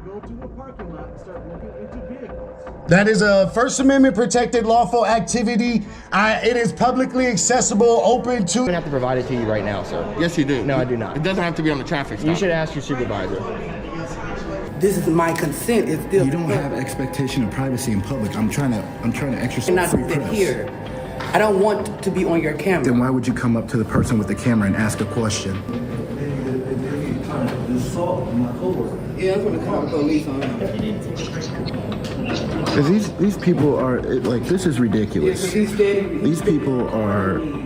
go to a parking lot and start looking into vehicles. That is a First Amendment protected lawful activity. It is publicly accessible, open to... I don't have to provide it to you right now, sir. Yes, you do. No, I do not. It doesn't have to be on the traffic stop. You should ask your supervisor. This is my consent. It's still. You don't have expectation of privacy in public. I'm trying to exercise not free sit press. here. I don't want to be on your camera. Then why would you come up to the person with the camera and ask a question? Yeah, I'm gonna call the police on him. Because these people are this is ridiculous. These people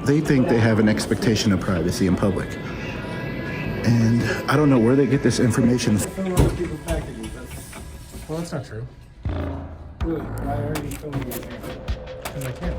they think they have an expectation of privacy in public. And I don't know where they get this information. Well, that's not true. Really? Why are you filming it? Because I can.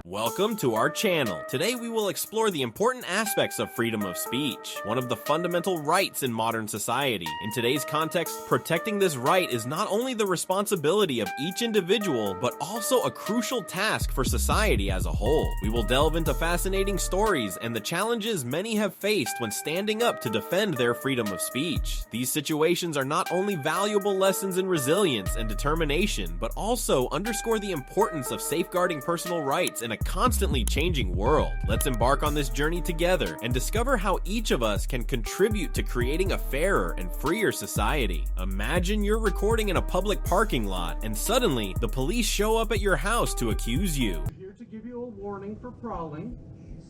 Welcome to our channel. Today we will explore the important aspects of freedom of speech, one of the fundamental rights in modern society. In today's context, protecting this right is not only the responsibility of each individual, but also a crucial task for society as a whole. We will delve into fascinating stories and the challenges many have faced when standing up to defend their freedom of speech. These situations are not only valuable lessons in resilience and determination, but also underscore the importance of safeguarding personal rights in a constantly changing world. Let's embark on this journey together and discover how each of us can contribute to creating a fairer and freer society. Imagine you're recording in a public parking lot and suddenly the police show up at your house to accuse you. We're here to give you a warning for prowling.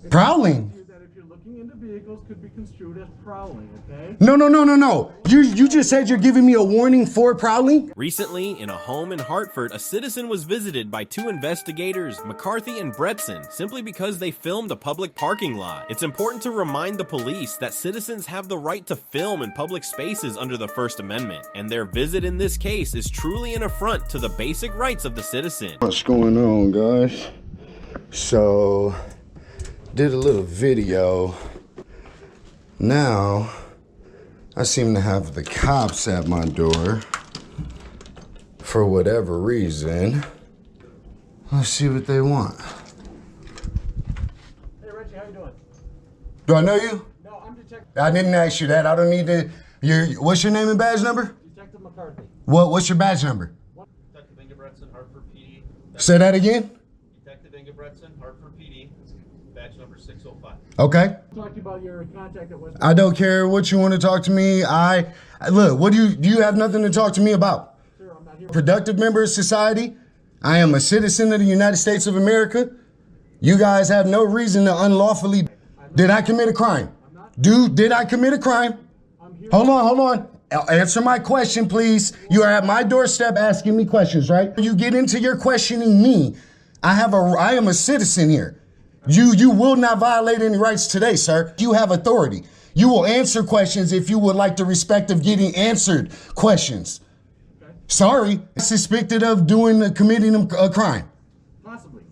Prowling? That if you're looking into vehicles could be construed as prowling, okay? No. You just said you're giving me a warning for prowling? Recently, in a home in Hartford, a citizen was visited by two investigators, McCarthy and Bretson, simply because they filmed a public parking lot. It's important to remind the police that citizens have the right to film in public spaces under the First Amendment, and their visit in this case is truly an affront to the basic rights of the citizen. What's going on, guys? So, did a little video. Now, I seem to have the cops at my door for whatever reason. Let's see what they want. Hey Reggie, how you doing? Do I know you? No, I'm Detective. I didn't ask you that. I don't need to. What's your name and badge number? Detective McCarthy. What's your badge number? Detective Ingebretson, Hartford PD. Say that again. Detective Ingebretson, Hartford PD. Badge number 605. Okay. Talk to you about your contact at West. I don't care what you want to talk to me. Look, what do you have nothing to talk to me about? Sir, I'm not here. Productive member of society. I am a citizen of the United States of America. You guys have no reason to unlawfully. Did I commit a crime? Did I commit a crime? Hold on. Answer my question, please. You are at my doorstep asking me questions, right? You get into your questioning me. I am a citizen here. You will not violate any rights today, sir. You have authority. You will answer questions if you would like the respect of getting answered questions. Okay. Sorry, suspected of committing a crime. Possibly.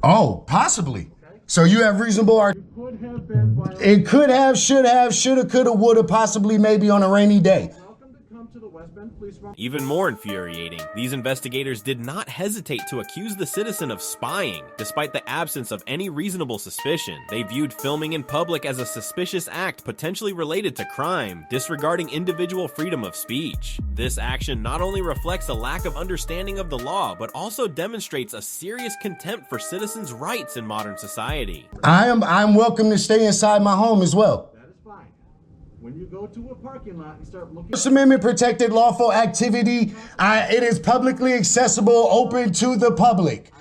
Oh, possibly. Okay. So you have reasonable argument. Could have been violated. It could have, should have, shoulda, coulda, woulda, possibly, maybe on a rainy day. Welcome to come to the West Bend Police Department. Even more infuriating, these investigators did not hesitate to accuse the citizen of spying, despite the absence of any reasonable suspicion. They viewed filming in public as a suspicious act potentially related to crime, disregarding individual freedom of speech. This action not only reflects a lack of understanding of the law, but also demonstrates a serious contempt for citizens' rights in modern society. I'm welcome to stay inside my home as well. When you go to a parking lot and start looking... First Amendment protected lawful activity. It is publicly accessible, open to the public.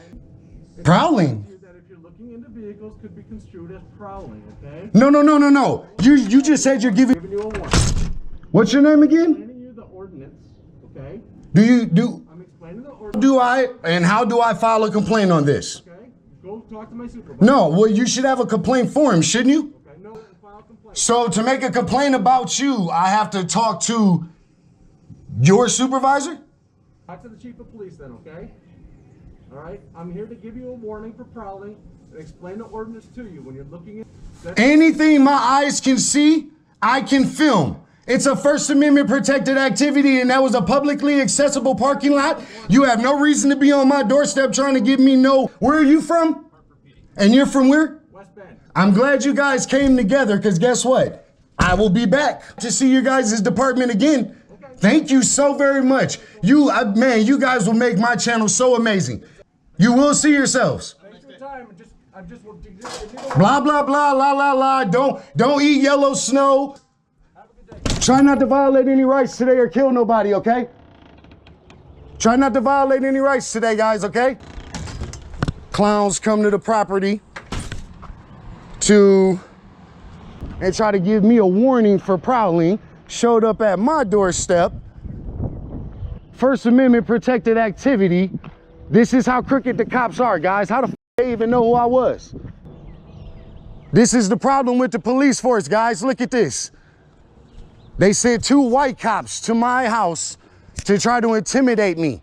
Prowling? That if you're looking into vehicles could be construed as prowling, okay? No. You just said you're giving You a warning. What's your name again? I'm explaining you the ordinance, okay? I'm explaining the ordinance. And how do I file a complaint on this? Okay, go talk to my supervisor. No, well, you should have a complaint for him, shouldn't you? Okay, no, file a complaint. So to make a complaint about you, I have to talk to your supervisor? Talk to the chief of police then, okay? All right, I'm here to give you a warning for prowling and explain the ordinance to you when you're looking at... Anything my eyes can see, I can film. It's a First Amendment protected activity, and that was a publicly accessible parking lot. You have no reason to be on my doorstep trying to give me no... Where are you from? And you're from where? West Bend. I'm glad you guys came together, because guess what? I will be back to see you guys' department again. Thank you so very much. Man, you guys will make my channel so amazing. You will see yourselves. Thanks for your time. Blah, blah, blah, la, la, la. Don't eat yellow snow. Try not to violate any rights today or kill nobody, okay? Try not to violate any rights today, guys, okay? Clowns come to the property and try to give me a warning for prowling. Showed up at my doorstep. First Amendment protected activity. This is how crooked the cops are, guys. How the f they even know who I was? This is the problem with the police force, guys. Look at this. They sent 2 white cops to my house to try to intimidate me.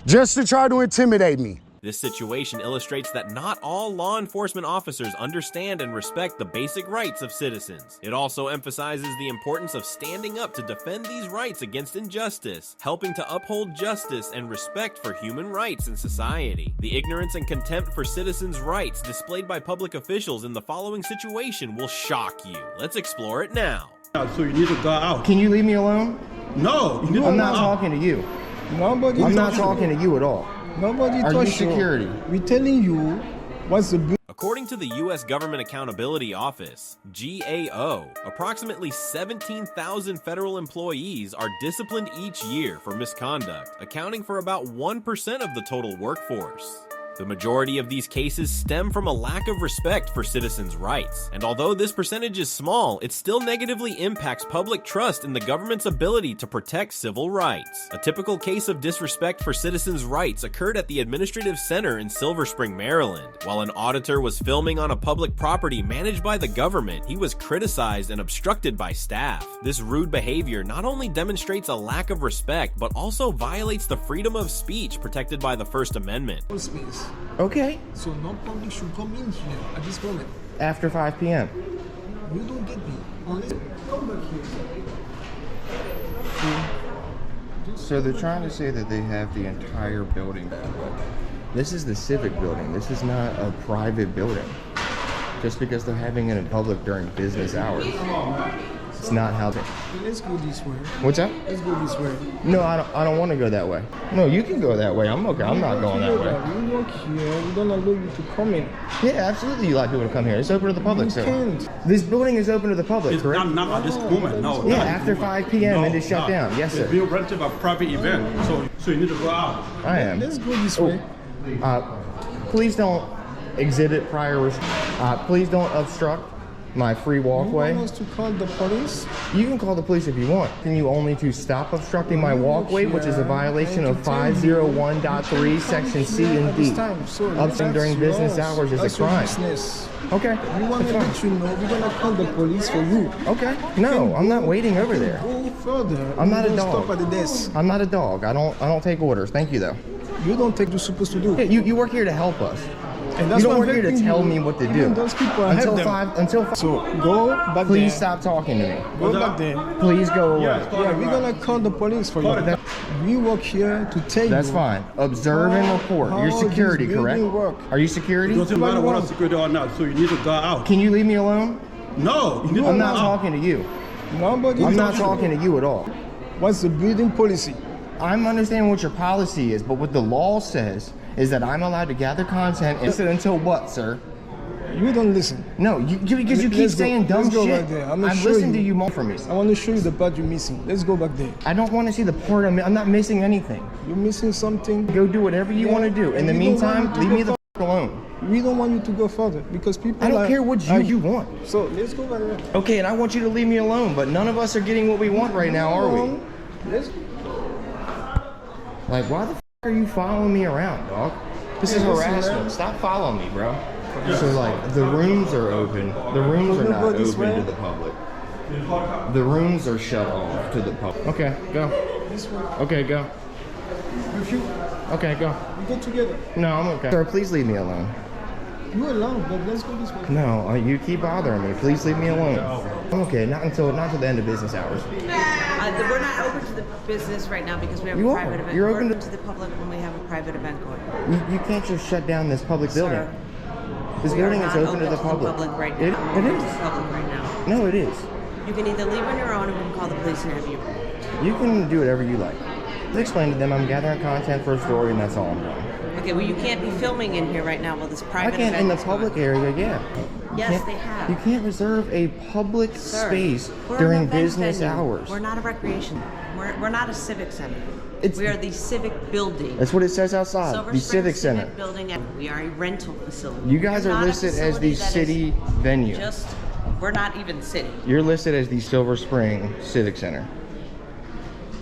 Just to try to intimidate me. This situation illustrates that not all law enforcement officers understand and respect the basic rights of citizens. It also emphasizes the importance of standing up to defend these rights against injustice, helping to uphold justice and respect for human rights in society. The ignorance and contempt for citizens' rights displayed by public officials in the following situation will shock you. Let's explore it now. So you need to go out. Can you leave me alone? No, you need to I'm go not out. talking to you. Nobody. I'm not talking to you at all. Nobody. Are you security? We're telling you what's the. According to the U.S. Government Accountability Office, GAO, approximately 17,000 federal employees are disciplined each year for misconduct, accounting for about 1% of the total workforce. The majority of these cases stem from a lack of respect for citizens' rights, and although this percentage is small, it still negatively impacts public trust in the government's ability to protect civil rights. A typical case of disrespect for citizens' rights occurred at the Administrative Center in Silver Spring, Maryland. While an auditor was filming on a public property managed by the government, he was criticized and obstructed by staff. This rude behavior not only demonstrates a lack of respect, but also violates the freedom of speech protected by the First Amendment. Okay. So no public should come in here at this moment. After 5 p.m. You don't get me. Unless come back here. So they're trying to say that they have the entire building back. This is the Civic building. This is not a private building. Just because they're having it in public during business hours. It's not how they... Let's go this way. What's that? Let's go this way. No, I don't want to go that way. No, you can go that way. I'm okay. I'm not going that way. We work here. We don't allow you to come in. Yeah, absolutely. You like people to come here. It's open to the public, You sir. can't. This building is open to the public, It's correct? not at this moment. No. Yeah, not after this moment. 5 p.m. No, it is shut not. down. Yes, It's sir. being rented a private event, so you need to go out. I am. Let's go this way. Please don't exhibit prior. Please don't obstruct my free walkway. You want us to call the police? You can call the police if you want. Can you only to stop obstructing my walkway, which is a violation of 501.3 section C and D. Obstructing during business hours is a crime. Okay, We want to let you know we're gonna call the police for you. okay. No, I'm not waiting over there. Go further. I'm not a You don't dog. Stop at the desk. I'm not a dog. I don't take orders. Thank you though. You don't take what you're supposed to do. Yeah, you work here to help us. And You that's don't why I'm work here to helping tell you. me what to Even do. Those people I Until help them. 5. Until 5. So go back Please there. stop talking to me. Go back there. Please go away. Yeah, Yeah, we're gonna call the police for you. We work here to tell you. That's fine. Observe and report. You're how security, this correct? building work. Are you It security? doesn't matter what I'm security or not, so you need to go out. Can you leave me alone? No, you need to I'm go not out. talking to you. Nobody. I'm not talking to you at all. What's the building policy? I'm understanding what your policy is, but what the law says is that I'm allowed to gather content and sit until what, sir? You don't listen. No, because you keep Let's go. saying dumb Let's go shit. right there. I'm gonna I've show listened you. to you more from me. I want to show you the part you're missing. Let's go back there. I don't want to see the part I'm not missing anything. You're missing something. Go do whatever you Yeah, want to do. In the we don't want meantime, you to leave go me the f alone. We don't want you to go further because people. I don't care what you want. So let's go back there. Okay, and I want you to leave me alone, but none of us are getting what we want right now, are we? Let's. Like, why the f are you following me around, dog? This is Hey, listen, harassment. man. Stop following me, bro. So, like, the rooms are open. The rooms are We'll not go this open way. to the public. The rooms are shut off to the public. Okay, go. This way. Okay, go. If you, Okay, go. we go together. No, I'm okay. Sir, please leave me alone. You alone, but let's go this way. No, you keep bothering me. Please leave me alone. I'm okay. Not until the end of business hours. We're not open to the business right now because we have You a are. private event. You're We're open open to the public when we have a private event going. You can't just shut down this public building. Sir, This building is open to the public. Right It now. is. Public right now. No, it is. You can either leave on your own, or we can call the police and have you. You can do whatever you like. Just explain to them I'm gathering content for a story, and that's all I'm doing. Okay, well, you can't be filming in here right now while this private I can't event in the is public going. area, yeah. Yes, they have. You can't reserve a public Sir, space we're during an event business venue. hours. We're not a recreation. We're not a civic center. It's- We are the Civic building. That's what it says outside, Silver the Spring Civic Center. Building. We are a rental facility. You guys We're are not a listed as the facility that is city venue. We're not even city. You're listed as the Silver Spring Civic Center.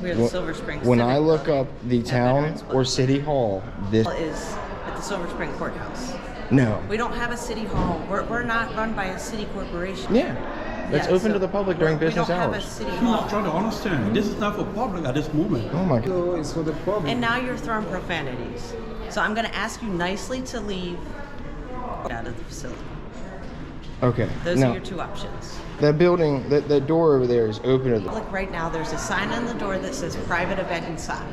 We're the Silver Spring. When Civic I look up the town Veterans Club. or city hall, this is at the Silver Spring Courthouse. no. We don't have a city hall. We're not run by a city corporation. Yeah, that's Yeah, open so to the public during business we don't hours. have a city I'm hall. not trying to understand. This is not for public at this moment. Oh my god. So it's for the public. And now you're throwing profanities. So I'm going to ask you nicely to leave out of the facility. Okay. Those now, are your two options. that building, that door over there is open to the. Look, right now there's a sign on the door that says private event inside.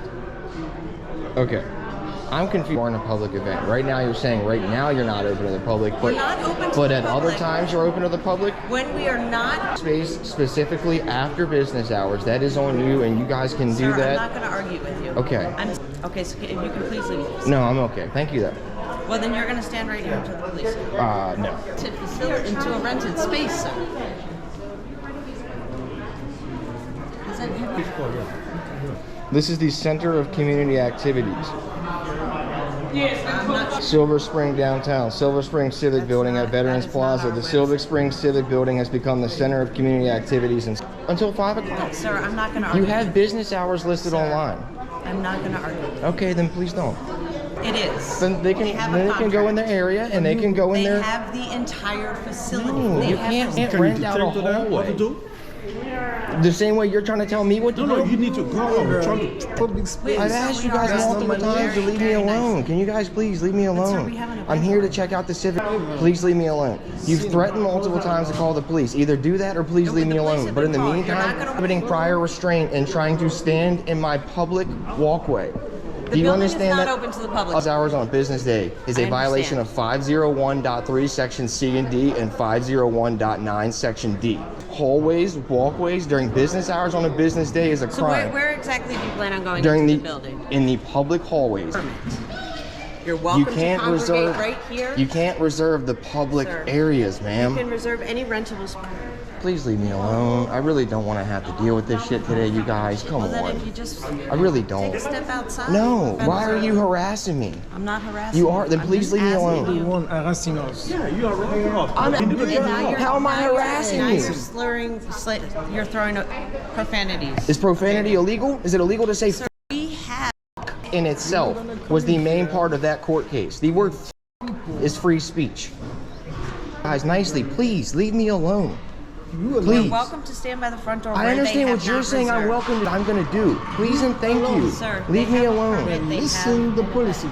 Okay. I'm confused. We're in a public event. Right now you're saying right now you're not open to the public, We're but not open to but the at other public. times you're open to the public. When we are not, Space specifically after business hours. That is on you, and you guys can do sir, that. I'm not going to argue with you. Okay. Okay, so if you can please leave. No, I'm okay. Thank you, though. Well, then you're going to stand right here until the police. No. To facilitate into a rented space, sir. Is that you? This is the Center of Community Activities. I'm not Silver Spring downtown. Silver Spring Civic Building at Veterans Plaza. The Silver Spring Civic Building has become the center of community activities until 5 o'clock. Sir, I'm not going to argue. You have business hours listed online. I'm not going to argue. Okay, then please don't. It is. Then they can have a then they can go in contract. their area and they can go in They there. have the entire facility. No, They you have can't the- rent out a Tell them what to hallway. do? The same way you're trying to tell me what to No, do. no, you need to go. I'm trying to. Public space. I've asked you guys multiple times to leave me alone. Can you guys please leave me alone? we have an event I'm here to check out the Civic. Please leave me alone. You've threatened multiple times to call the police. Either do that or please leave me the police alone. have But in the been called. You're meantime, not gonna- putting prior restraint and trying to stand in my public walkway. The Do you building is understand not that? open to the public. Office hours on a business day is a I violation understand. of 501.3 section C and D and 501.9 section D. Hallways, walkways during business hours on a business day is a So crime. where exactly do you plan on going During into the the building? in the public hallways. You're welcome You can't to congregate reserve right here. You can't reserve the public Sir, areas, You ma'am. can reserve any rentable spot. Please leave me alone. I really don't want to have to deal with this shit today, you guys. Come Well, then if on. you just I really take don't. a step outside. No. and Why are you observe. harassing me? I'm not harassing You are. Then I'm please just leave me asking alone. you. One harassing us. Yeah, you are wrong. And now you're- How am I now you're- harassing now you? You're slurring. You're throwing profanities. Is profanity illegal? Is it illegal to say We have. in itself was the main part of that court case? The word is free speech. Guys, nicely, please leave me alone. Please. You're welcome to stand by the front door. I where understand they what have you're not saying. I'm reserved. welcome. I'm gonna do. Please and thank you. Sir, Leave they me have a alone. permit. They Listen the policy.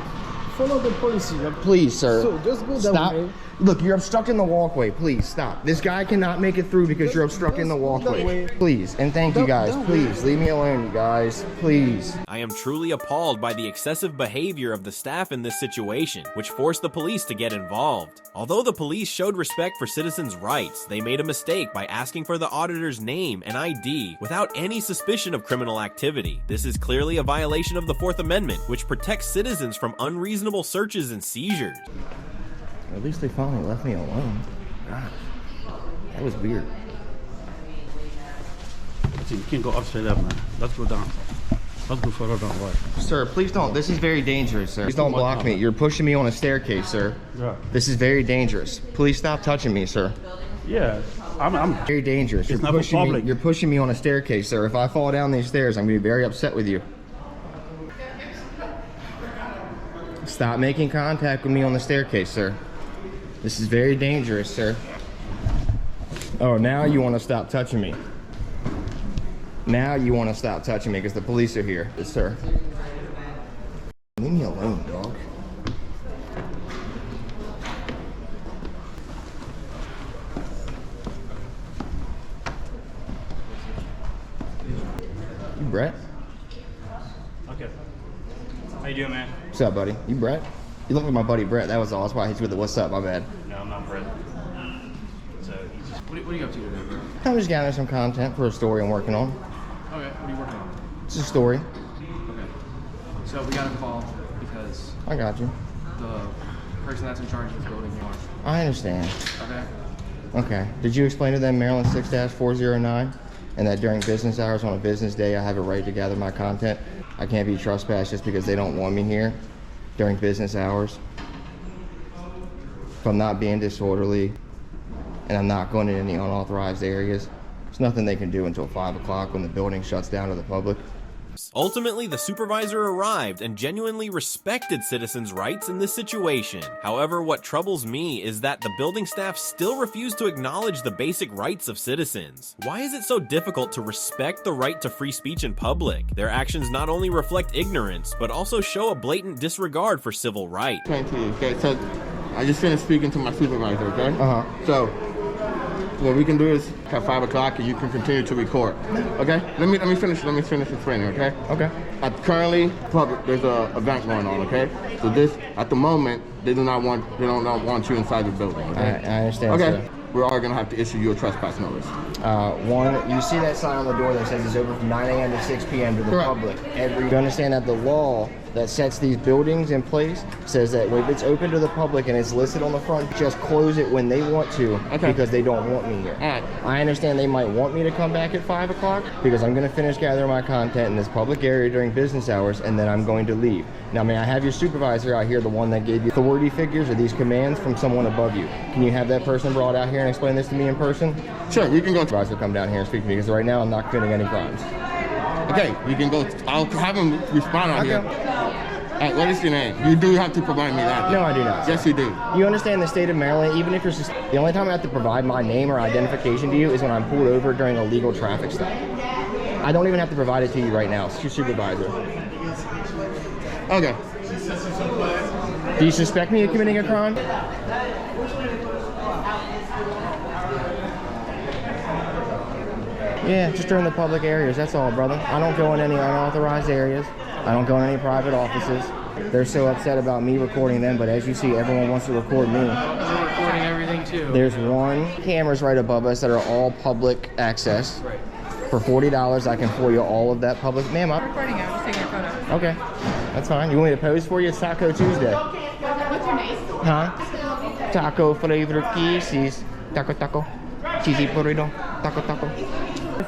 Follow the policy. Please, sir. So just go that Stop. way. Look, you're obstructing the walkway. Please stop. This guy cannot make it through because you're obstructing the Just go that walkway. way. Please and thank you guys. That way. Please leave me alone, you guys. Please. I am truly appalled by the excessive behavior of the staff in this situation, which forced the police to get involved. Although the police showed respect for citizens' rights, they made a mistake by asking for the auditor's name and ID without any suspicion of criminal activity. This is clearly a violation of the Fourth Amendment, which protects citizens from unreasonable searches and seizures. At least they finally left me alone. God, that was weird. You can't go upside down, man. Let's go down. Let's go further down, right? Sir, please don't. This is very dangerous, sir. Please don't block me. You're pushing me on a staircase, sir. Yeah. This is very dangerous. Please stop touching me, sir. Yeah, I'm Very dangerous. It's not for public. You're pushing me on a staircase, sir. If I fall down these stairs, I'm gonna be very upset with you. Stop making contact with me on the staircase, sir. This is very dangerous, sir. Oh, now you want to stop touching me. Now you want to stop touching me because the police are here. Yes, sir. Leave me alone, dog. You Brett? Okay. How you doing, man? What's up, buddy? You Brett? You look like my buddy Brett. That was all. That's why I hit you with the what's up. My bad. No, I'm not present. So he just. What are you up to today, bro? I'm just gathering some content for a story I'm working on. Okay, what are you working on? It's a story. Okay. So we got a call because I got you. the person that's in charge of this building here. I understand. Okay. Okay. Did you explain to them Maryland 6-409 and that during business hours on a business day I have a right to gather my content? I can't be trespassed just because they don't want me here during business hours. If I'm not being disorderly and I'm not going in any unauthorized areas, there's nothing they can do until 5 o'clock when the building shuts down to the public. Ultimately, the supervisor arrived and genuinely respected citizens' rights in this situation. However, what troubles me is that the building staff still refuse to acknowledge the basic rights of citizens. Why is it so difficult to respect the right to free speech in public? Their actions not only reflect ignorance, but also show a blatant disregard for civil rights. Okay, so I just finished speaking to my supervisor, okay? So what we can do is at 5 o'clock and you can continue to record. Okay? Let me finish explaining, okay? Okay. Currently, public, there's a event going on, okay? So this, at the moment, they do not want you inside the building. Okay? I understand. Okay. Sir. We are gonna have to issue you a trespass notice. One, you see that sign on the door that says it's open from 9 a.m. to 6 p.m. to the public. You understand that the law that sets these buildings in place says that if it's open to the public and it's listed on the front, just close it when they want to because they don't want me here. I understand they might want me to come back at 5 o'clock because I'm going to finish gathering my content in this public area during business hours and then I'm going to leave. Now, may I have your supervisor out here, the one that gave you authority figures or these commands from someone above you? Can you have that person brought out here and explain this to me in person? Sure, you can go. Supervisor, come down here and speak to me because right now I'm not committing any crimes. Okay, you can go. I'll have him respond on here. Alright, what is your name? You do have to provide me that. No, I do not. Yes, you do. You understand the state of Maryland, even if you're the only time I have to provide my name or identification to you is when I'm pulled over during a legal traffic stop. I don't even have to provide it to you right now. It's your supervisor. Okay. Do you suspect me of committing a crime? Yeah, just during the public areas, that's all, brother. I don't go in any unauthorized areas. I don't go in any private offices. They're so upset about me recording them, but as you see, everyone wants to record me. We're recording everything too. There's one cameras right above us that are all public access. Right. For $40, I can FOIA all of that public. Ma'am, I'm recording you. I'm just taking a photo. Okay, that's fine. You want me to pose for you? It's Taco Tuesday. What's your name? Huh? Taco flavor kisses. Taco. Cheesy burrito. Taco.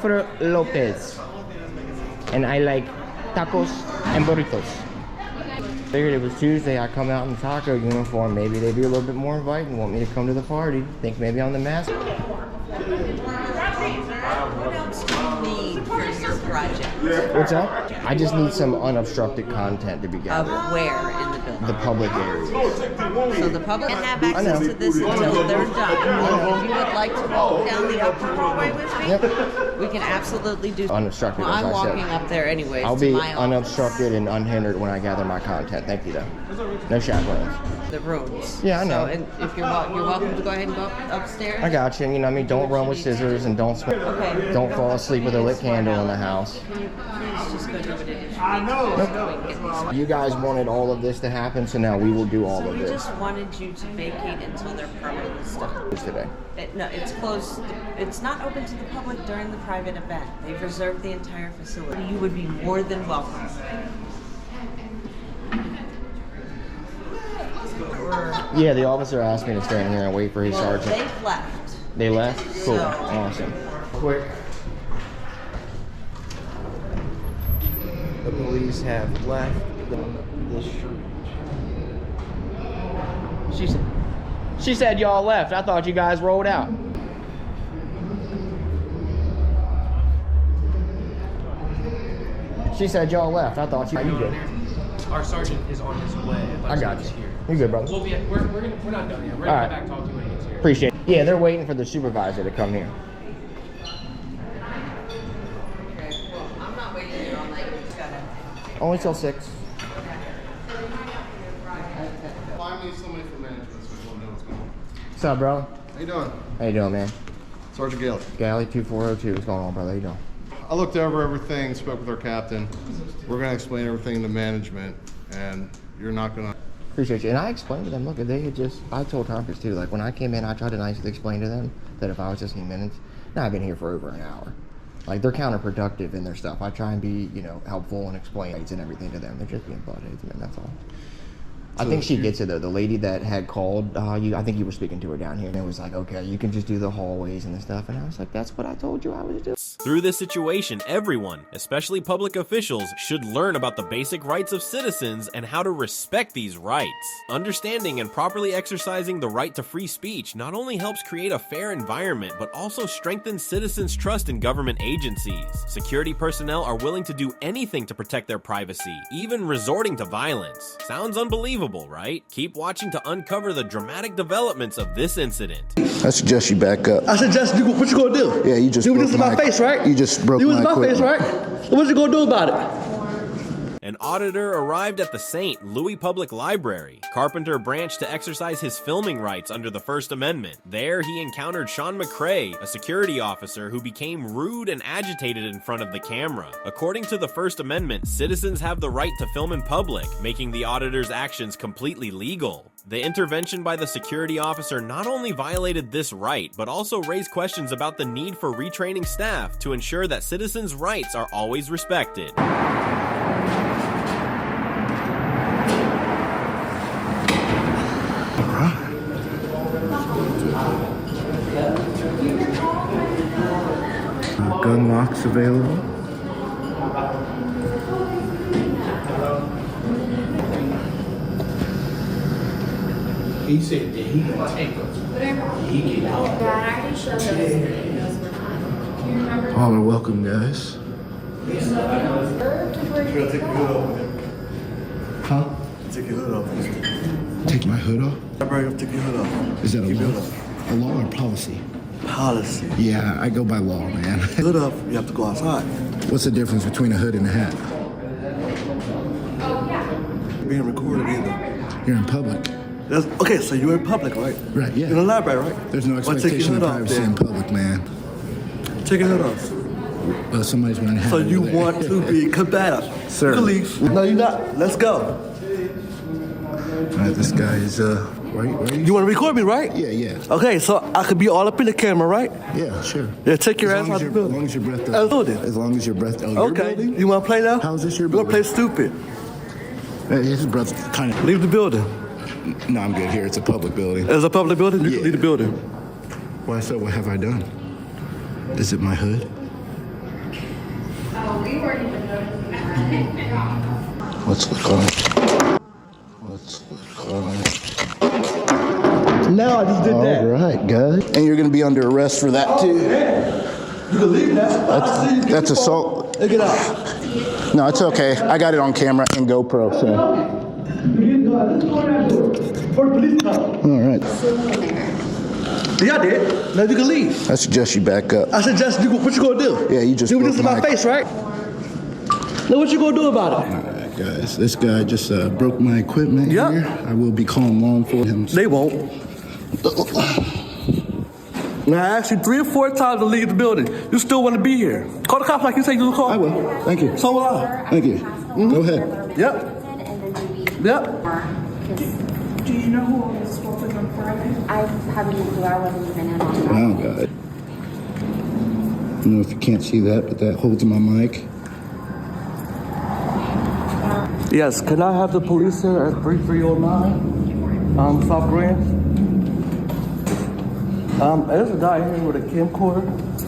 For Lopez. And I like tacos and burritos. Figured it was Tuesday, I come out in taco uniform. Maybe they'd be a little bit more inviting, want me to come to the party. Think maybe I'm the mask. What else do you need for your project? What's up? I just need some unobstructed content to be gathered. Of where in the building? The public areas. So the public can have access to this until they're done. If you would like to walk down the upper hallway with me, we can absolutely do so. Unobstructed, well, as I'm I said. walking up there anyways. I'll to be my office. unobstructed and unhindered when I gather my content. Thank you, though. No chaperones. The rooms. Yeah, I know. So, and if you're welcome to go ahead and go upstairs. I got you. You know what I mean? Don't run with scissors and don't fall asleep with a lit candle in the house. Can you please just go do what it is? I know. You guys wanted all of this to happen, so now we will do all of We this. just wanted you to vacate until their permit is done. Today. No, it's closed. It's not open to the public during the private event. They've reserved the entire facility. You would be more than welcome. Yeah, the officer asked me to stand here and wait for his sergeant. They've left. They left? Cool. So- Awesome. Quick. The police have left the street. She said y'all left. I thought you guys rolled out. She said y'all left. I thought you did. Our sergeant is on his way. I got you. You good, brother? Well, we're not done yet. We're All gonna right. come back and talk to you when he gets here. Appreciate it. Yeah, they're waiting for the supervisor to come here. Okay, well, I'm not waiting here all night. It's gotta... Only till 6. Find me somebody from management so we'll know what's going on. What's up, bro? How you doing? How you doing, man? Sergeant Gale. Galley 2402. What's going on, brother? How you doing? I looked over everything, spoke with our captain. We're gonna explain everything to management, and you're not gonna Appreciate you. And I explained to them, look, they had just, I told Conference too, like when I came in, I tried to nicely explain to them that if I was just 15 minutes, now I've been here for over an hour. Like they're counterproductive in their stuff. I try and be, you know, helpful and explain rights and everything to them. They're just being buttheads, man, that's all. I think she gets it though. The lady that had called you, I think you were speaking to her down here, and it was like, okay, you can just do the hallways and the stuff. And I was like, that's what I told you I was doing. Through this situation, everyone, especially public officials, should learn about the basic rights of citizens and how to respect these rights. Understanding and properly exercising the right to free speech not only helps create a fair environment, but also strengthens citizens' trust in government agencies. Security personnel are willing to do anything to protect their privacy, even resorting to violence. Sounds unbelievable, right? Keep watching to uncover the dramatic developments of this incident. I suggest you back up. I suggest you, what you gonna do? Yeah, you just You broke this in my face, right? You just broke You my was in my face, equipment. right? So what you gonna do about it? An auditor arrived at the St. Louis Public Library. Carpenter branched to exercise his filming rights under the First Amendment. There, he encountered Sean McCrae, a security officer who became rude and agitated in front of the camera. According to the First Amendment, citizens have the right to film in public, making the auditor's actions completely legal. The intervention by the security officer not only violated this right, but also raised questions about the need for retraining staff to ensure that citizens' rights are always respected. Gun locks available. He said that he gonna take us. He get out. Yeah, I already showed those videos were fine. Do you remember? All are welcome, guys. Huh? Take your hood off. Take my hood off? I bring up, take your hood off. Is that a law or policy? Policy. Yeah, I go by law, man. Hood up, you have to go outside. What's the difference between a hood and a hat? Being recorded either. You're in public. Okay, so you're in public, right? Right, yeah. You're in the library, right? There's no Well, take expectation your of hood off, privacy then. in public, man. Take your hood off. Well, somebody's wearing a hat. So you over there. want to be combative. Sir. You can leave. No, you're not. Let's go. All right, this guy is, right? You want to record me, right? Yeah, yeah. Okay, so I could be all up in the camera, right? Yeah, sure. Yeah, take your As ass long out as the your- building. As long as your breath As doesn't. building. As long as your breath. Oh, your Okay. building? You want to play now? How's this your We're building? going to play stupid. Hey, his breath kind of. Leave the building. No, I'm good here. It's a public building. It's a public building? You can leave the building. Why so? What have I done? Is it my hood? Let's look on it. Let's look on it. Now I just did that. All right, guys. And you're going to be under arrest for that, too. You can leave now. That's assault. Hey, get out. No, it's okay. I got it on camera and GoPro, so. All right. Yeah, I did. Now you can leave. I suggest you back up. I suggest you, what you gonna do? Yeah, you just do broke this in my my- face, right? Now what you gonna do about it? All right, guys. This guy just broke my equipment Yep. here. I will be calling law enforcement. They won't. Now I asked you 3 or 4 times to leave the building. You still want to be here. Call the cops like you said you would call. I will. Thank you. So will I. Thank you. Go ahead. Yep. Yep. Do you know who was spoke with on Friday? I haven't even clue. I wasn't even in on that. Oh, God. I don't know if you can't see that, but that holds my mic. Yes, can I have the police here at 3309 South Grand? There's a guy here with a camcorder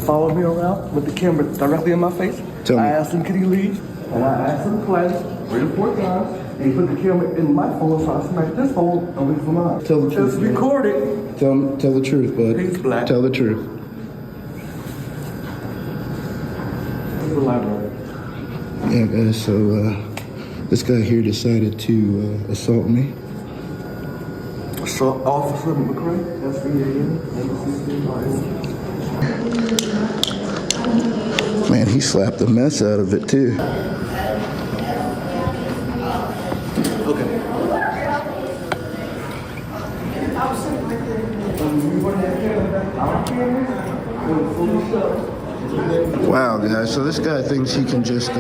following me around with the camera directly in my face. Tell me. I asked him, can he leave? And I asked him twice, 3 or 4 times, and he put the camera in my phone, so I smacked this phone away from mine. Tell the truth. It's recorded. Tell the truth, bud. He's black. Tell the truth. It's the library. Yeah, guys, so this guy here decided to assault me. So, Officer McCrae, SVAN, Man, he slapped the mess out of it, too. Okay. Wow, guys, so this guy thinks he can just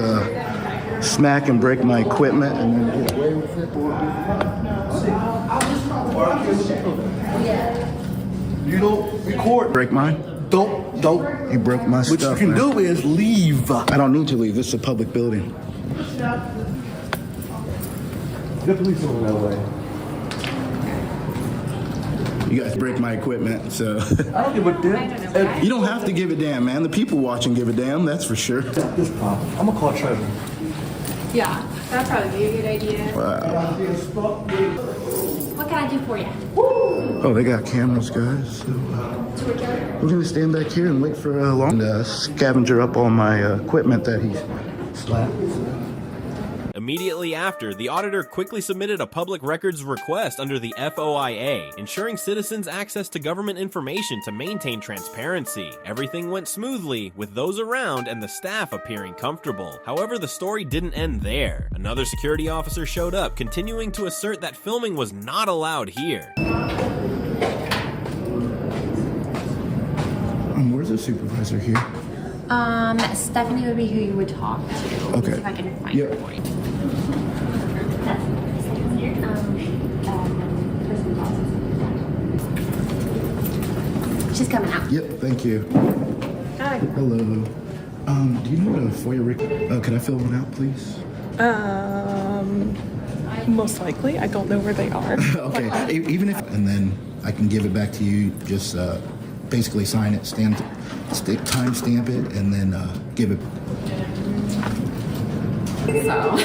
smack and break my equipment and then get away with it. You don't record. Break mine? Don't. You broke my stuff. What you can do is leave. I don't need to leave. This is a public building. Get the police over that way. You guys break my equipment, so. I don't give a damn. You don't have to give a damn, man. The people watching give a damn, that's for sure. This problem. I'm gonna call Trevor. Yeah, that'd probably be a good idea. Wow. What can I do for you? Oh, they got cameras, guys. So, we're gonna stand back here and wait for a long scavenger up all my equipment that he slapped. Immediately after, the auditor quickly submitted a public records request under the FOIA, ensuring citizens access to government information to maintain transparency. Everything went smoothly, with those around and the staff appearing comfortable. However, the story didn't end there. Another security officer showed up, continuing to assert that filming was not allowed here. Where's the supervisor here? Stephanie would be who you would talk to. Okay. See if I can find her for you. She's coming out. Yep, thank you. Hi. Hello. Do you know what a FOIA request? Could I fill one out, please? Most likely. I don't know where they are. Okay, even if, and then I can give it back to you, just basically sign it, time stamp it, and then give it. So.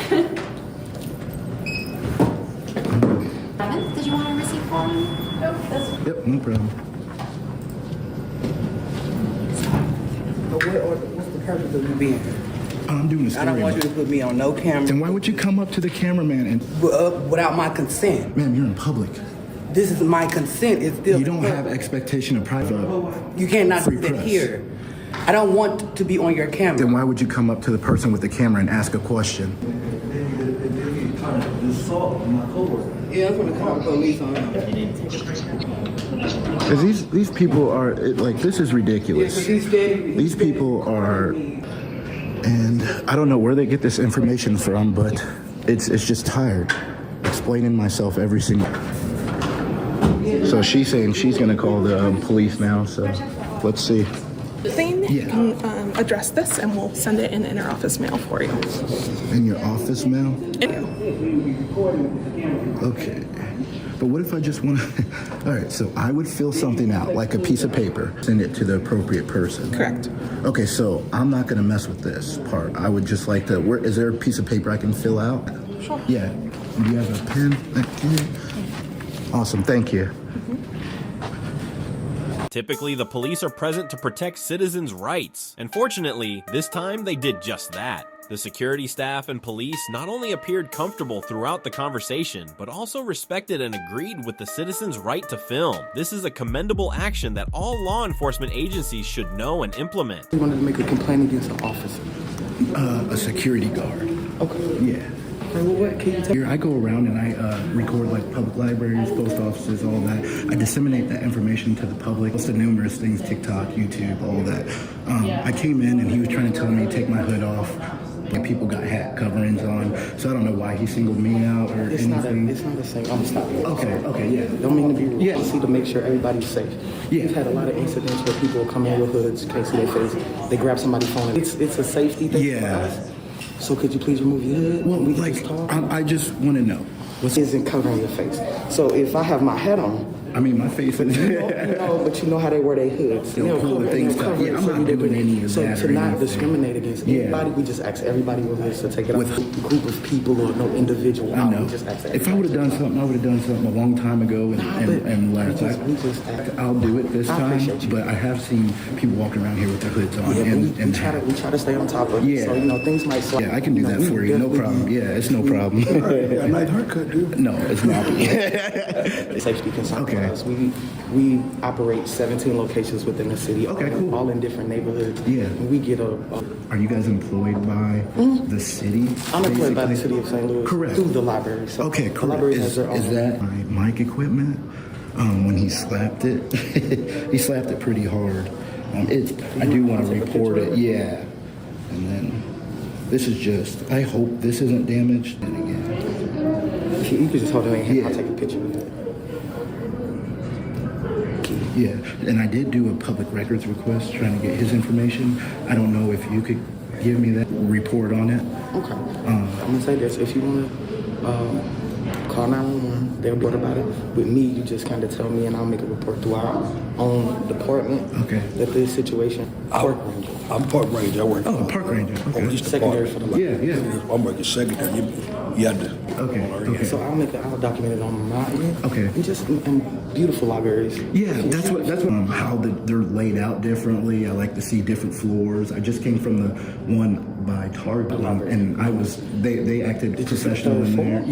Did you want a receipt for me? Nope, that's fine. Yep, no problem. What's the purpose of you being here? I'm doing a story. I don't want you to put me on no camera. Then why would you come up to the cameraman and... without my consent. Ma'am, you're in public. This is my consent. It's still... You don't have expectation of privacy. You cannot do that here. I don't want to be on your camera. Then why would you come up to the person with the camera and ask a question? Yeah, I'm gonna call the police on him. Because these people are, this is ridiculous. These people are, and I don't know where they get this information from, but it's just tired explaining myself every single. So she's saying she's gonna call the police now, so let's see. You can address this and we'll send it in inter-office mail for you. In your office mail? Okay. But what if I just want to... All right, so I would fill something out, like a piece of paper, send it to the appropriate person. Correct. Okay, so I'm not going to mess with this part. I would just like to... Is there a piece of paper I can fill out? Sure. Yeah. Do you have a pen? Awesome, thank you. Typically, the police are present to protect citizens' rights. And fortunately, this time they did just that. The security staff and police not only appeared comfortable throughout the conversation, but also respected and agreed with the citizens' right to film. This is a commendable action that all law enforcement agencies should know and implement. You wanted to make a complaint against an officer? A security guard. Okay. Yeah. What can you tell me? I go around and I record like public libraries, post offices, all that. I disseminate that information to the public. It's the numerous things, TikTok, YouTube, all that. I came in and he was trying to tell me to take my hood off. Like people got hat coverings on, so I don't know why he singled me out or anything. It's not the same. I'm stopping. Okay, yeah. Don't mean to be rude. Yeah. See, to make sure everybody's safe. Yeah. We've had a lot of incidents where people come in with hoods, can't see their face. They grab somebody's phone. It's a safety thing for us. So could you please remove your hood? Well, I just want to know. What isn't covering your face? So if I have my hat on, I mean, my face is... but you know how they wear their hoods. They'll pull the things down. Yeah, I'm not doing any of that. So to not discriminate against anybody, we just ask everybody with this to take it off. A group of people or no individual. I know. We just ask if I would have done something, I would have done something a long time ago and left. I'll do it this time, but I have seen people walking around here with their hoods on. Yeah, we try to stay on top of it. So, things might slide. Yeah, I can do that for you. No problem. Yeah, it's no problem. A nice haircut, dude. No, it's not. Safety concern for us. We operate 17 locations within the city, all in different neighborhoods. Yeah. We get Are you guys employed by the city? I'm employed by the city of St. Louis. Correct. Through the library. So okay, correct. The library has their own. Is that my mic equipment? When he slapped it, he slapped it pretty hard. I do want to report it. Yeah. And then... This is just, I hope this isn't damaged. And again. You can just hold it in your hand, I'll take a picture of it. Yeah, and I did do a public records request trying to get his information. I don't know if you could give me that report on it. Okay. I'm gonna say this, if you wanna call 911, they'll report about it. With me, you just kind of tell me and I'll make a report through our own department. Okay. That this situation, park ranger. I'm park ranger, I work. Oh, park ranger. Okay. Police Secondary department. for the Yeah. I'm working secondary. You have to. Okay. So I'll document it on my end. Okay. And just and beautiful libraries. Yeah, that's what how they're laid out differently. I like to see different floors. I just came from the one by Target, and they acted professional in there.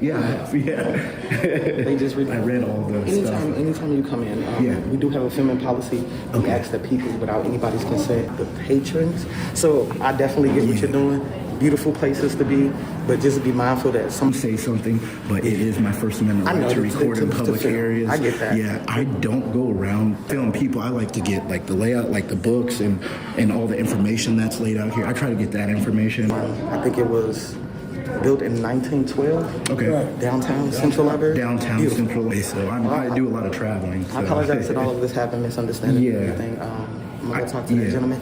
Yeah. They just I read all the stuff. Anytime you come in, we do have a filming policy. We ask that people, without anybody's consent, the patrons. So I definitely get what you're doing. Beautiful places to be, but just be mindful that some say something, but it is my First Amendment right to record in public areas. I get that. Yeah, I don't go around filming people. I like to get like the layout, like the books and all the information that's laid out here. I try to get that information. I think it was built in 1912. Okay. Downtown Central Library. Downtown Beautiful. Central. So I do a lot of traveling. So. I apologize that all of this happened, misunderstanding everything. I'm gonna talk to that gentleman.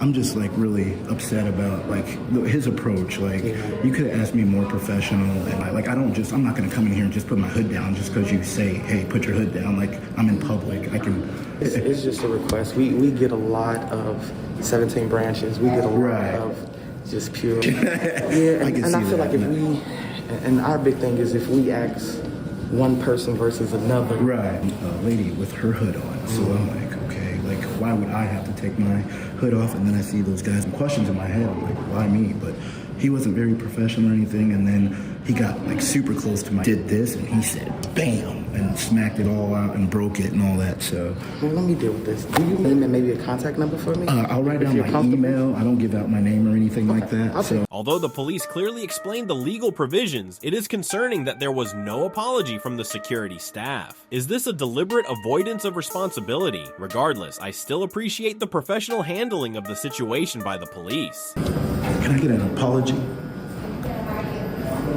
I'm just like really upset about like his approach. Like you could have asked me more professional, and I'm not gonna come in here and just put my hood down just because you say, hey, put your hood down. Like I'm in public. I can. It's just a request. We get a lot of 17 branches. We get a lot of just pure. Yeah, and I feel like if we, and our big thing is if we ask one person versus another. Right. A lady with her hood on. So I'm like, okay, like why would I have to take my hood off? And then I see those guys and questions in my head. I'm like, why me? But he wasn't very professional or anything. And then he got like super close to did this, and he said, bam, and smacked it all out and broke it and all that. So. Well, let me deal with this. Do you name maybe a contact number for me? I'll write down my email. I don't give out my name or anything like that. So. Although the police clearly explained the legal provisions, it is concerning that there was no apology from the security staff. Is this a deliberate avoidance of responsibility? Regardless, I still appreciate the professional handling of the situation by the police. Can I get an apology?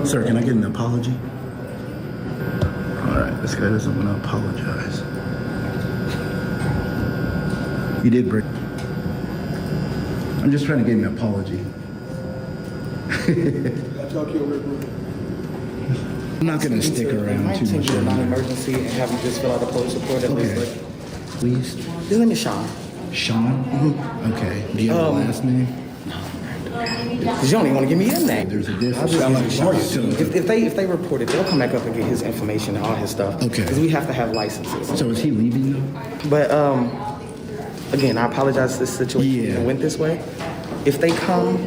Sir, can I get an apology? All right, this guy doesn't want to apologize. You did break. I'm just trying to get an apology. I'm not going to stick around too much. Non-emergency and have you just fill out a police report at least. Please. His name is Sean. Sean? Mm-hmm. Okay. Do you have a last name? Because you don't even want to give me your name. There's a difference. If they report it, they'll come back up and get his information and all his stuff. Okay. Because we have to have licenses. So is he leaving though? But again, I apologize for this situation went this way. If they come,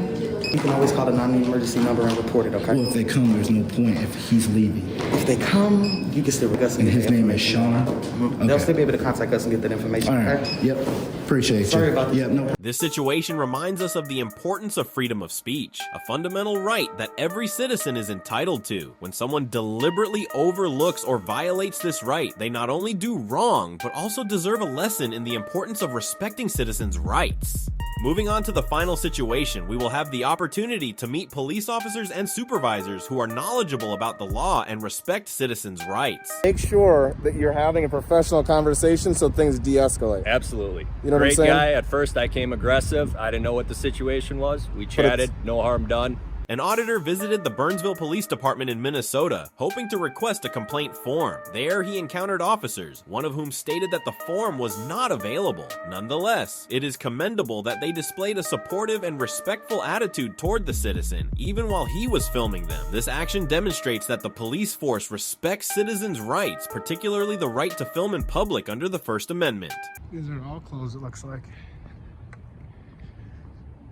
you can always call the non-emergency number and report it, okay? Well, if they come, there's no point if he's leaving. If they come, you can still ring us and get his name is Sean? Okay. They'll still be able to contact us and get that information, all right. Okay? Yep. Appreciate you. Sorry about this. Yep, no. This situation reminds us of the importance of freedom of speech, a fundamental right that every citizen is entitled to. When someone deliberately overlooks or violates this right, they not only do wrong, but also deserve a lesson in the importance of respecting citizens' rights. Moving on to the final situation, we will have the opportunity to meet police officers and supervisors who are knowledgeable about the law and respect citizens' rights. Make sure that you're having a professional conversation so things de-escalate. Absolutely. You know what I'm Great saying? guy. At first I came aggressive. I didn't know what the situation was. We chatted, no harm done. An auditor visited the Burnsville Police Department in Minnesota, hoping to request a complaint form. There, he encountered officers, one of whom stated that the form was not available. Nonetheless, it is commendable that they displayed a supportive and respectful attitude toward the citizen, even while he was filming them. This action demonstrates that the police force respects citizens' rights, particularly the right to film in public under the First Amendment. These are all closed, it looks like.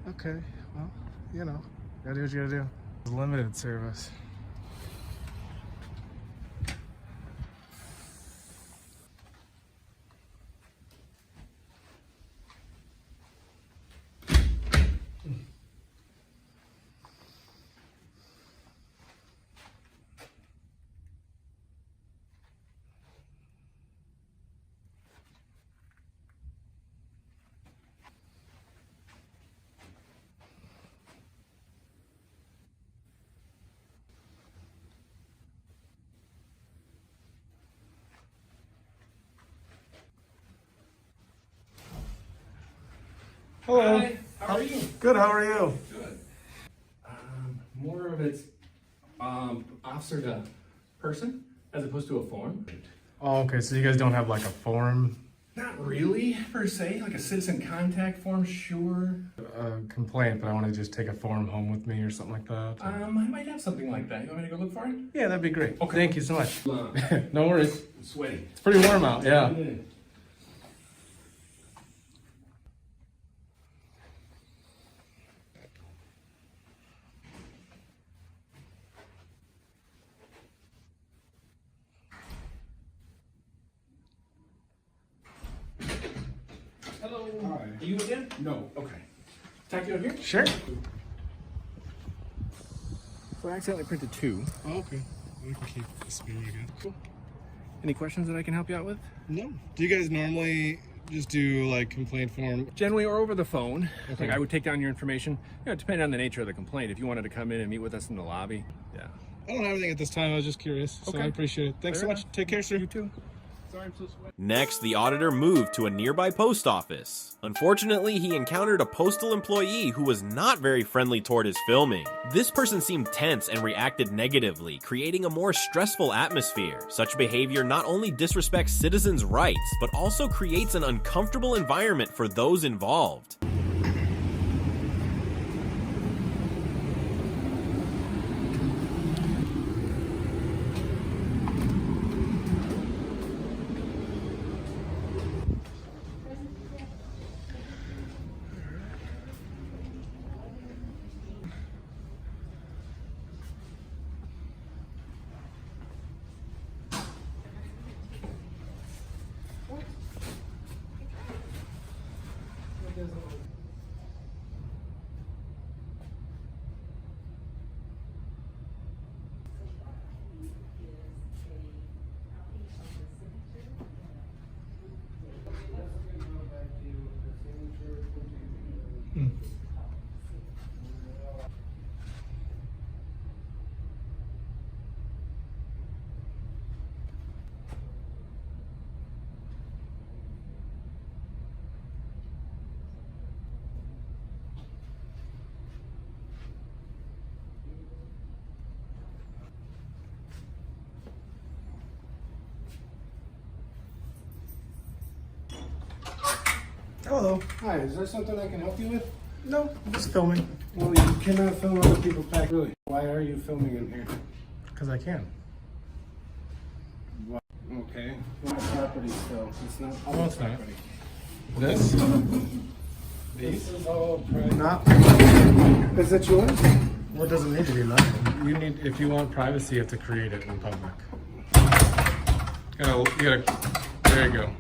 Okay, well, you know. Gotta do what you gotta do. It's limited service. Hello. Hi, how are you? Good, how are you? Good. More of it's officer to person as opposed to a form. Oh, okay, so you guys don't have like a form? Not really, per se. Like a citizen contact form, sure. A complaint, but I want to just take a form home with me or something like that. I might have something like that. You want me to go look for it? Yeah, that'd be great. Okay. Thank you so much. No worries. I'm sweaty. It's pretty warm out, yeah. Hello. Hi. Are you again? No. Okay. Tack you out here? Sure. So I accidentally printed 2. Oh, okay. We can keep this being again. Cool. Any questions that I can help you out with? No. Do you guys normally just do like complaint form? Generally or over the phone. Okay. Like I would take down your information. You know, depending on the nature of the complaint. If you wanted to come in and meet with us in the lobby. Yeah. I don't have anything at this time. I was just curious. So I appreciate it. Thanks so much. Take care, sir. You too. Sorry, I'm so sweaty. Next, the auditor moved to a nearby post office. Unfortunately, he encountered a postal employee who was not very friendly toward his filming. This person seemed tense and reacted negatively, creating a more stressful atmosphere. Such behavior not only disrespects citizens' rights, but also creates an uncomfortable environment for those involved. Hello. Hi, is there something I can help you with? No, I'm just filming. Well, you cannot film other people's pack. Really? Why are you filming in here? Because I can. What? Okay. My property still. It's not No, it's not. property. This? This is all private. Not. Is it yours? Well, it doesn't need to be mine. You need, if you want privacy, you have to create it in public. You gotta, there you go.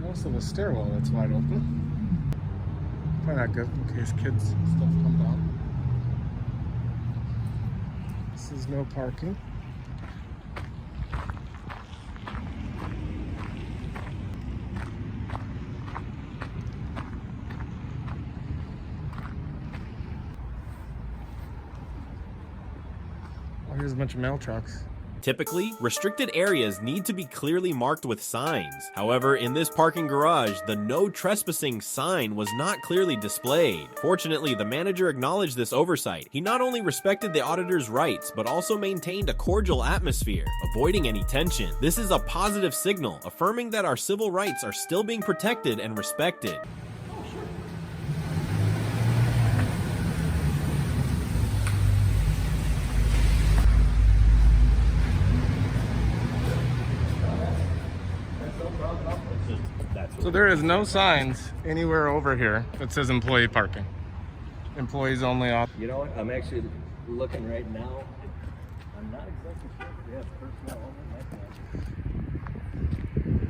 Also the stairwell that's wide open. Probably not good in case kids and stuff come down. This is no parking. Oh, here's a bunch of mail trucks. Typically, restricted areas need to be clearly marked with signs. However, in this parking garage, the no trespassing sign was not clearly displayed. Fortunately, the manager acknowledged this oversight. He not only respected the auditor's rights, but also maintained a cordial atmosphere, avoiding any tension. This is a positive signal, affirming that our civil rights are still being protected and respected. So there is no signs anywhere over here that says employee parking. Employees only off. You know what? I'm actually looking right now. I'm not exactly sure if we have personnel only.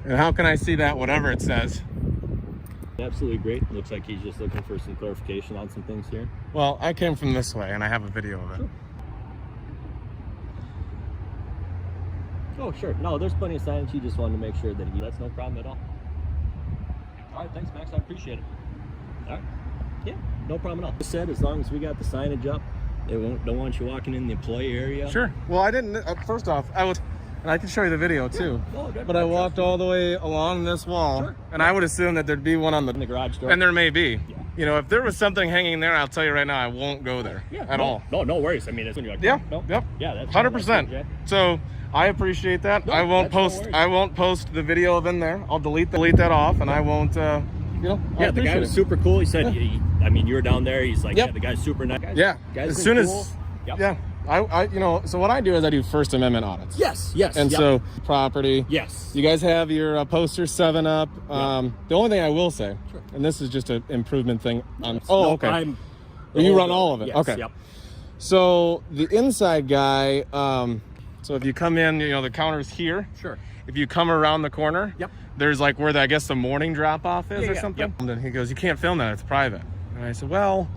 And how can I see that, whatever it says? Absolutely great. Looks like he's just looking for some clarification on some things here. Well, I came from this way and I have a video of it. Sure. Oh, sure. No, there's plenty of signage. He just wanted to make sure that that's no problem at all. All right, thanks, Max. I appreciate it. All right. Yeah, no problem at all. Just said, as long as we got the signage up, they don't want you walking in the employee area. Sure. Well, I didn't. First off, and I can show you the video too. Yeah. Oh, but I walked all the way along this wall, and I would assume that there'd be one on the garage door. And there may be. Yeah. You know, if there was something hanging there, I'll tell you right now, I won't go there at all. No worries. I mean, it's when you're like, yeah, no. Yep. Yeah, that's 100%. So I appreciate that. No, I won't post. I won't post the video of in there. I'll delete that off, and I won't. You know. Yeah, the guy was super cool. He said, I mean, you were down there. He's like, Yep. yeah, the guy's super nice. Yeah. As soon cool. as. Yep. Yeah. I you know, so what I do is I do First Amendment audits. Yes. And so property. Yes. You guys have your posters 7 up. The only thing I will say, and this is just an improvement thing. Okay. You run all of it. Yes, okay. Yep. So the inside guy. So if you come in, you know, the counter's here. Sure. If you come around the corner, there's like where I guess the morning drop off is or something. Yep. And he goes, you can't film that. It's private. And I said, well.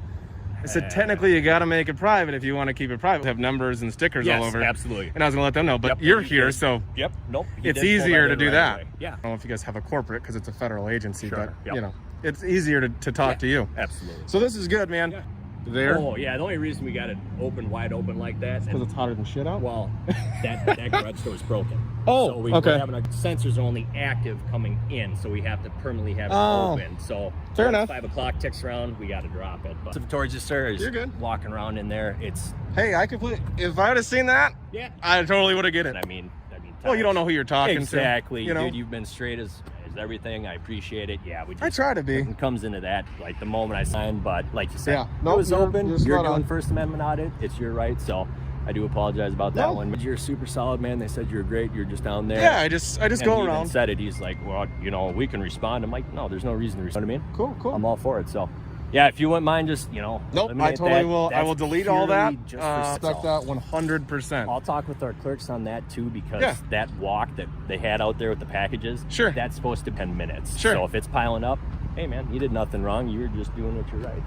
I said, technically, you got to make it private if you want to keep it private. Have numbers and stickers all over. Absolutely. And I was going to let them know, but you're here, so Nope. It's easier to do that. Yeah. I don't know if you guys have a corporate because it's a federal agency, Sure. but you know, it's easier to talk to you. Absolutely. So this is good, man. Yeah. There. Oh yeah, the only reason we got it wide open like that because it's hotter than shit out. Well, that garage door is broken. Oh, so we're having our sensors are only active coming in, so we have to permanently have it open. So fair enough. 5 o'clock ticks around, we got to drop it. But towards you, sir, is you're good. Walking around in there, it's. Hey, I completely. If I would have seen that, I totally would have get it. I mean. Well, you don't know who you're talking to. Exactly. You know? Dude, you've been straight as everything. I appreciate it. Yeah, I try to be. It comes into that like the moment I signed, but like you said, it was open. You're doing on. First Amendment audit. It's your right. So I do apologize about that one. But you're super solid, man. They said you're great. You're just down there. Yeah, I just go around. He said it. He's like, well, you know, we can respond. I'm like, no, there's no reason to respond. You know what I mean? Cool. I'm all for it. So. Yeah, if you wouldn't mind, just, you know. Nope, I totally will. I will delete all that. Expect that 100%. I'll talk with our clerks on that too, because that walk that they had out there with the packages, that's supposed to be 10 minutes. Sure. So if it's piling up, hey man, you did nothing wrong. You were just doing what you're right.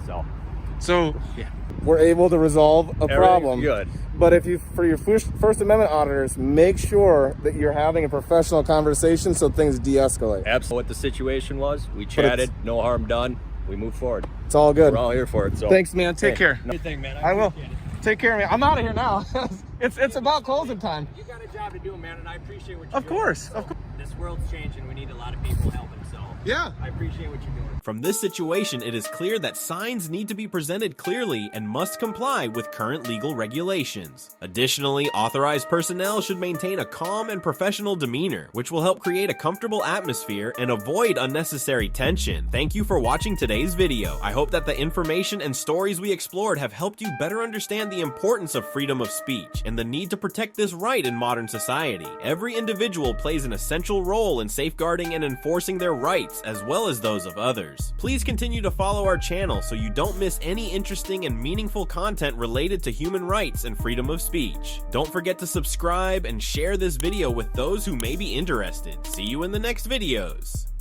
So we're able to resolve a problem. Good. But if you, for your First Amendment auditors, make sure that you're having a professional conversation so things de-escalate. Absolutely. What the situation was, we chatted, no harm done. We move forward. It's all good. We're all here for it. So thanks, man. Take care. Anything, man. I will. Take care, man. I'm out of here now. it's about closing time. You got a job to do, man, and I appreciate what you're doing. Of course. This world's changing. We need a lot of people helping. So I appreciate what you're doing. From this situation, it is clear that signs need to be presented clearly and must comply with current legal regulations. Additionally, authorized personnel should maintain a calm and professional demeanor, which will help create a comfortable atmosphere and avoid unnecessary tension. Thank you for watching today's video. I hope that the information and stories we explored have helped you better understand the importance of freedom of speech and the need to protect this right in modern society. Every individual plays an essential role in safeguarding and enforcing their rights as well as those of others. Please continue to follow our channel so you don't miss any interesting and meaningful content related to human rights and freedom of speech. Don't forget to subscribe and share this video with those who may be interested. See you in the next videos.